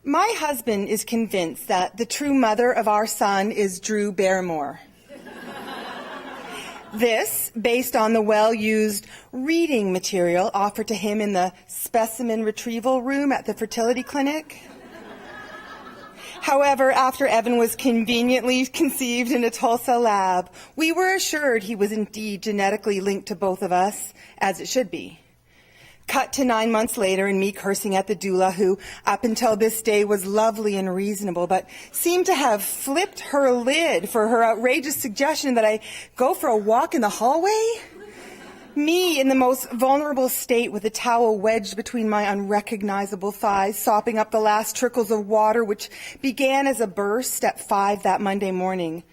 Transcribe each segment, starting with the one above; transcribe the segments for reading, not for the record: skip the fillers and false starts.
My husband is convinced that the true mother of our son is Drew Barrymore. This, based on the well-used reading material offered to him in the specimen retrieval room at the fertility clinic. However, after Evan was conveniently conceived in a Tulsa lab, we were assured he was indeed genetically linked to both of us, as it should be. Cut to 9 months later and me cursing at the doula who, up until this day, was lovely and reasonable, but seemed to have flipped her lid for her outrageous suggestion that I go for a walk in the hallway. Me in the most vulnerable state with a towel wedged between my unrecognizable thighs, sopping up the last trickles of water which began as a burst at 5 that Monday morning,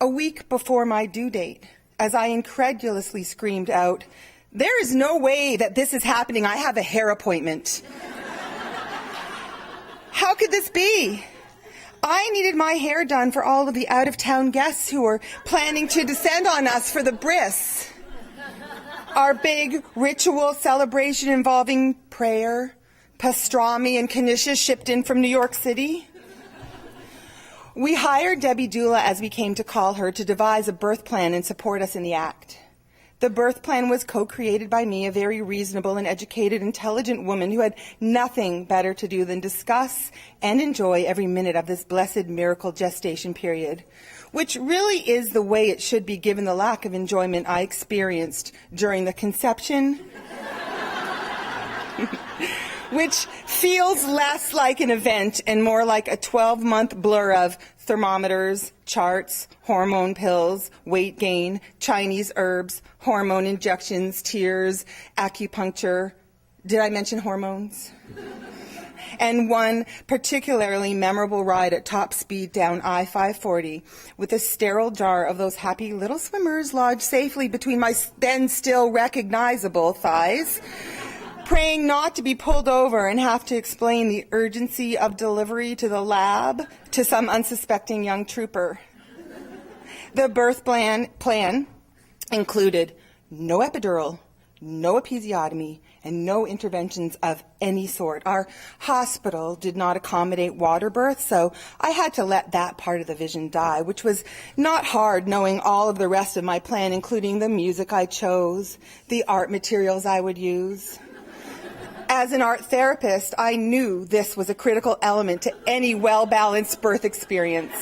a week before my due date, as I incredulously screamed out, "There is no way that this is happening. I have a hair appointment." How could this be? I needed my hair done for all of the out-of-town guests who were planning to descend on us for the bris. Our big ritual celebration involving prayer, pastrami, and knishes shipped in from New York City. We hired Debbie Doula, as we came to call her, to devise a birth plan and support us in the act. The birth plan was co-created by me, a very reasonable and educated, intelligent woman who had nothing better to do than discuss and enjoy every minute of this blessed miracle gestation period, which really is the way it should be given the lack of enjoyment I experienced during the conception, which feels less like an event and more like a 12-month blur of thermometers, charts, hormone pills, weight gain, Chinese herbs, hormone injections, tears, acupuncture. Did I mention hormones? And one particularly memorable ride at top speed down I-540 with a sterile jar of those happy little swimmers lodged safely between my then still recognizable thighs, praying not to be pulled over and have to explain the urgency of delivery to the lab to some unsuspecting young trooper. The birth plan included no epidural, no episiotomy, and no interventions of any sort. Our hospital did not accommodate water birth, so I had to let that part of the vision die, which was not hard knowing all of the rest of my plan, including the music I chose, the art materials I would use. As an art therapist, I knew this was a critical element to any well-balanced birth experience.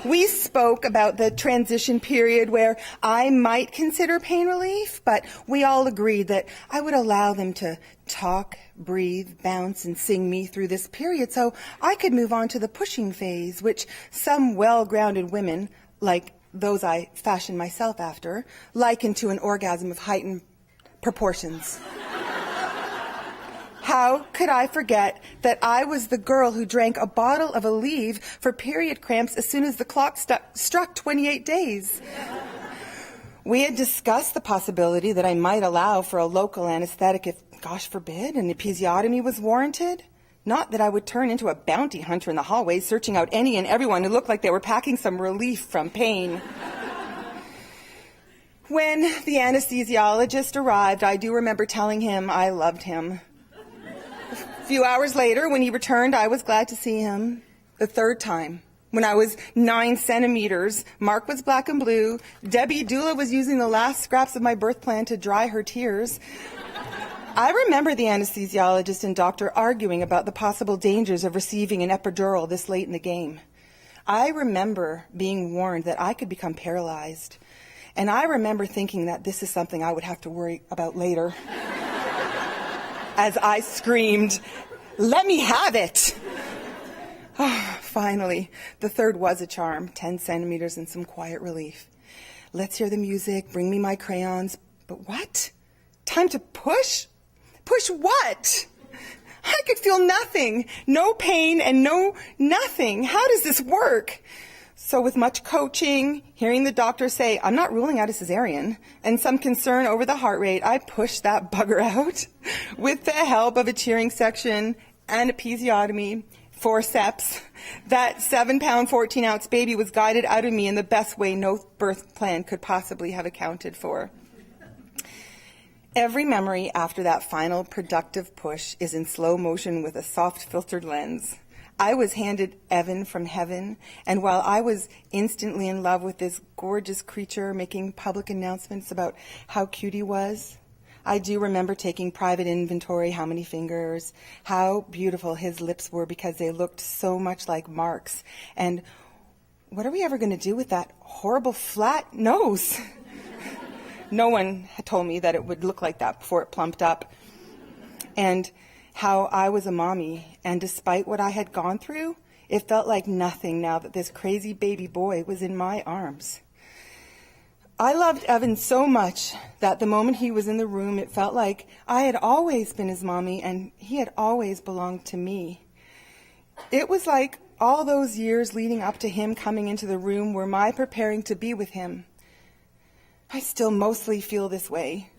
We spoke about the transition period where I might consider pain relief, but we all agreed that I would allow them to talk, breathe, bounce, and sing me through this period so I could move on to the pushing phase, which some well-grounded women, like those I fashioned myself after, liken to an orgasm of heightened proportions. How could I forget that I was the girl who drank a bottle of Aleve for period cramps as soon as the clock struck 28 days? We had discussed the possibility that I might allow for a local anesthetic if, gosh forbid, an episiotomy was warranted. Not that I would turn into a bounty hunter in the hallways searching out any and everyone who looked like they were packing some relief from pain. When the anesthesiologist arrived, I do remember telling him I loved him. A few hours later, when he returned, I was glad to see him. The third time, when I was 9 centimeters, Mark was black and blue, Debbie Doula was using the last scraps of my birth plan to dry her tears. I remember the anesthesiologist and doctor arguing about the possible dangers of receiving an epidural this late in the game. I remember being warned that I could become paralyzed. And I remember thinking that this is something I would have to worry about later. As I screamed, "Let me have it!" Oh, finally, the third was a charm, 10 centimeters and some quiet relief. Let's hear the music, bring me my crayons. But what? Time to push? Push what? I could feel nothing, no pain and no nothing. How does this work? So with much coaching, hearing the doctor say, "I'm not ruling out a cesarean," and some concern over the heart rate, I pushed that bugger out with the help of a cheering section and episiotomy, forceps. That 7-pound, 14-ounce baby was guided out of me in the best way no birth plan could possibly have accounted for. Every memory after that final productive push is in slow motion with a soft filtered lens. I was handed Evan from heaven, and while I was instantly in love with this gorgeous creature making public announcements about how cute he was, I do remember taking private inventory, how many fingers, how beautiful his lips were because they looked so much like Mark's, and what are we ever going to do with that horrible flat nose? No one had told me that it would look like that before it plumped up. And how I was a mommy, and despite what I had gone through, it felt like nothing now that this crazy baby boy was in my arms. I loved Evan so much that the moment he was in the room, it felt like I had always been his mommy and he had always belonged to me. It was like all those years leading up to him coming into the room were my preparing to be with him. I still mostly feel this way.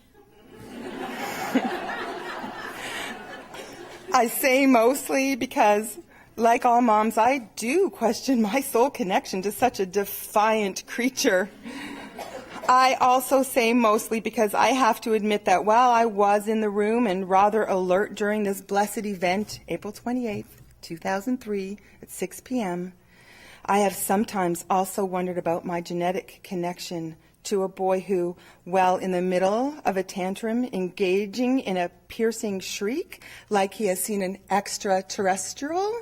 I say mostly because, like all moms, I do question my soul connection to such a defiant creature. I also say mostly because I have to admit that while I was in the room and rather alert during this blessed event, April 28th, 2003, at 6 p.m., I have sometimes also wondered about my genetic connection to a boy who, well, in the middle of a tantrum, engaging in a piercing shriek like he has seen an extraterrestrial,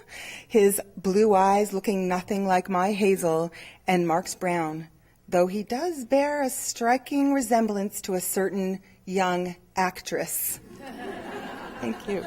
his blue eyes looking nothing like my hazel and Mark's brown, though he does bear a striking resemblance to a certain young actress. Thank you.